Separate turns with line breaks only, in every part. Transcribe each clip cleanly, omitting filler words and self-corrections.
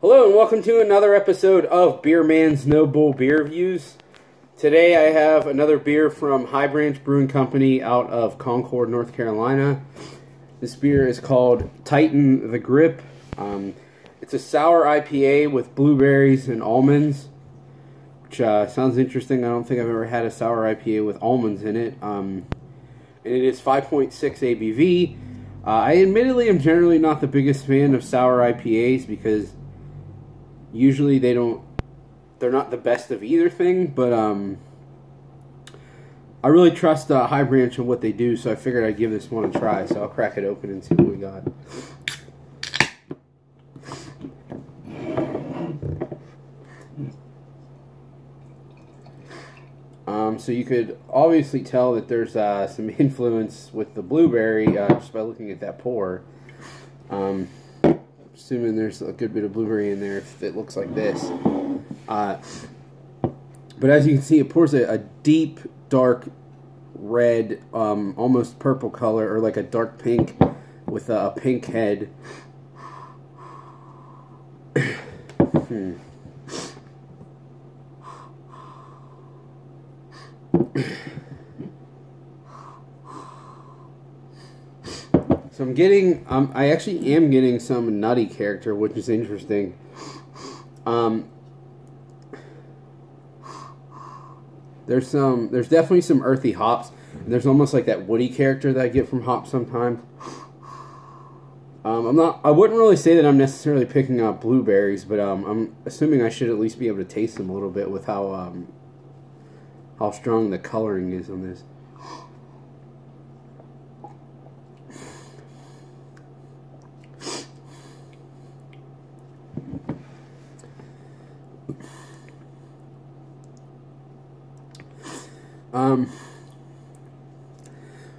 Hello and welcome to another episode of Beer Man's No Bull Beer Reviews. Today I have another beer from High Branch Brewing Company out of Concord, North Carolina. This beer is called Tighten the Grip. It's a sour IPA with blueberries and almonds, which sounds interesting. I don't think I've ever had a sour IPA with almonds in it. And it is 5.6 ABV. I admittedly am generally not the biggest fan of sour IPAs because usually they're not the best of either thing, but I really trust High Branch and what they do, so I figured I'd give this one a try. So I'll crack it open and see what we got. So you could obviously tell that there's some influence with the blueberry just by looking at that pour. Assuming there's a good bit of blueberry in there if it looks like this. But as you can see, it pours a deep, dark red, almost purple color, or like a dark pink with a pink head. So I'm getting, I actually am getting some nutty character, which is interesting. There's definitely some earthy hops, and there's almost like that woody character that I get from hops sometimes. I wouldn't really say that I'm necessarily picking up blueberries, but I'm assuming I should at least be able to taste them a little bit with how strong the coloring is on this.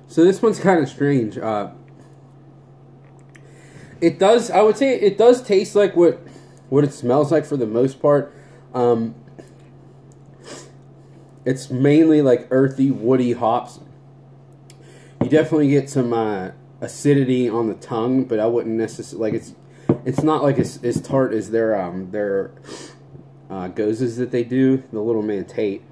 So this one's kind of strange. It does, I would say it does taste like what it smells like for the most part. It's mainly like earthy, woody hops. You definitely get some acidity on the tongue, but I wouldn't necessarily, like, it's not like as tart as their gozes that they do, the Little Man Tate.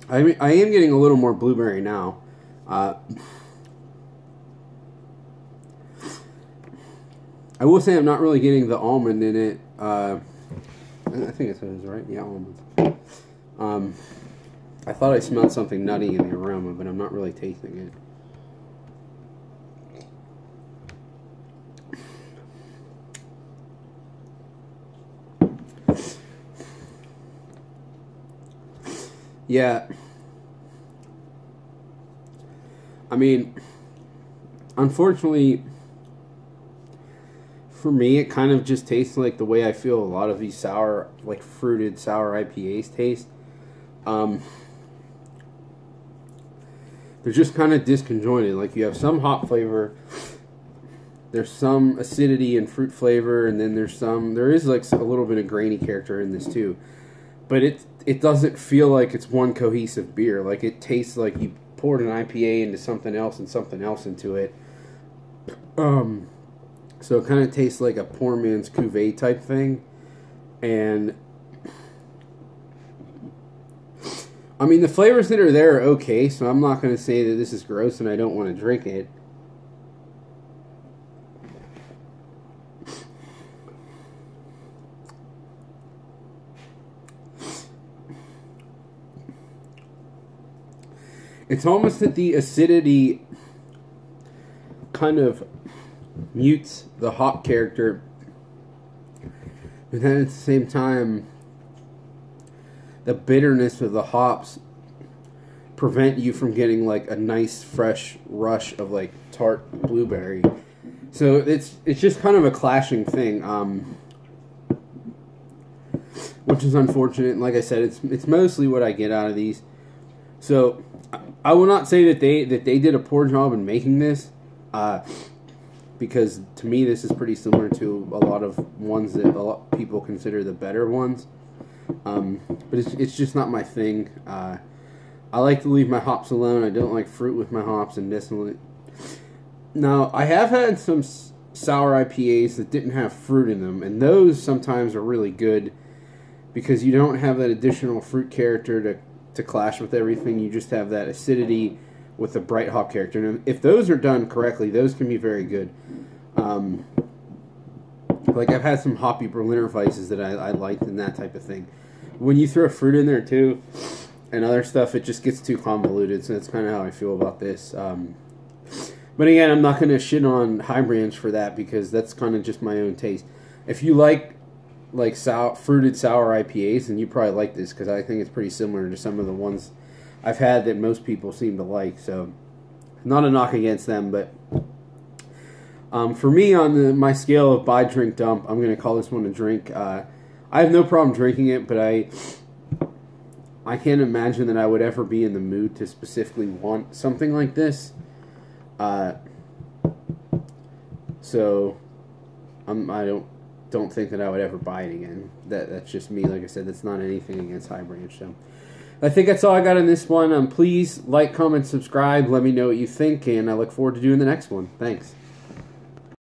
I am getting a little more blueberry now. I will say I'm not really getting the almond in it. I think it says right. Yeah, almonds. I thought I smelled something nutty in the aroma, but I'm not really tasting it. Yeah, I mean, unfortunately, for me, it kind of just tastes like the way I feel a lot of these sour, like fruited sour IPAs taste. They're just kind of disconjointed. Like, you have some hop flavor, there's some acidity and fruit flavor, and then there is like a little bit of grainy character in this too. But it doesn't feel like it's one cohesive beer. Like, it tastes like you poured an IPA into something else and something else into it. So it kind of tastes like a poor man's cuvee type thing. And I mean, the flavors that are there are okay, so I'm not going to say that this is gross and I don't want to drink it. It's almost that the acidity kind of mutes the hop character, but then at the same time, the bitterness of the hops prevent you from getting like a nice fresh rush of like tart blueberry. So it's just kind of a clashing thing, which is unfortunate. And like I said, it's mostly what I get out of these. So I will not say that they did a poor job in making this, because to me this is pretty similar to a lot of ones that a lot of people consider the better ones. But it's just not my thing. I like to leave my hops alone. I don't like fruit with my hops and distillate. Now, I have had some sour IPAs that didn't have fruit in them, and those sometimes are really good because you don't have that additional fruit character to clash with everything. You just have that acidity with the bright hop character. And if those are done correctly, those can be very good. Like I've had some hoppy Berliner Weisses that I liked and that type of thing. When you throw fruit in there too and other stuff, it just gets too convoluted. So that's kind of how I feel about this. But again, I'm not going to shit on High Branch for that because that's kind of just my own taste. If you like fruited sour IPAs, then you probably like this because I think it's pretty similar to some of the ones I've had that most people seem to like. So, not a knock against them, but for me, on my scale of buy, drink, dump, I'm going to call this one a drink. I have no problem drinking it, but I can't imagine that I would ever be in the mood to specifically want something like this. So I don't think that I would ever buy it again. That's just me. Like I said, that's not anything against High Branch. So I think that's all I got in this one. Please like, comment, subscribe. Let me know what you think, and I look forward to doing the next one. Thanks.